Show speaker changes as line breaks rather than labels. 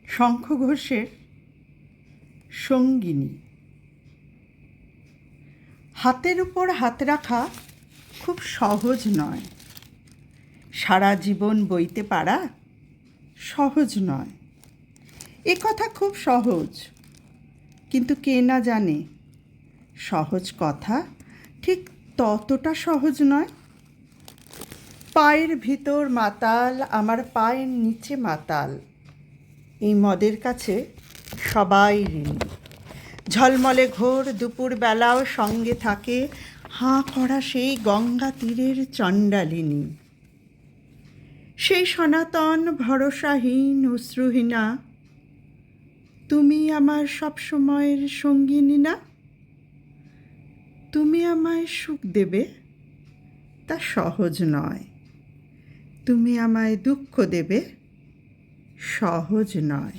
শঙ্খ ঘোষের সঙ্গিনী। হাতের উপর হাত রাখা খুব সহজ নয়, সারা জীবন বইতে পারা সহজ নয়। এ কথা খুব সহজ, কিন্তু কে না জানে সহজ কথা ঠিক ততটা সহজ নয়। পায়ের ভিতর মাতাল, আমার পায়ের নিচে মাতাল, এই মদের কাছে সবাই ঋণী। ঝলমলে ঘোর দুপুরবেলাও সঙ্গে থাকে হাঁ করা সেই গঙ্গা তীরের চণ্ডালিনী। সেই সনাতন ভরসাহীন অশ্রুহীনা, তুমি আমার সব সময়ের সঙ্গিনী না? তুমি আমায় সুখ দেবে তা সহজ নয়, তুমি আমায় দুঃখ দেবে সহজ নয়।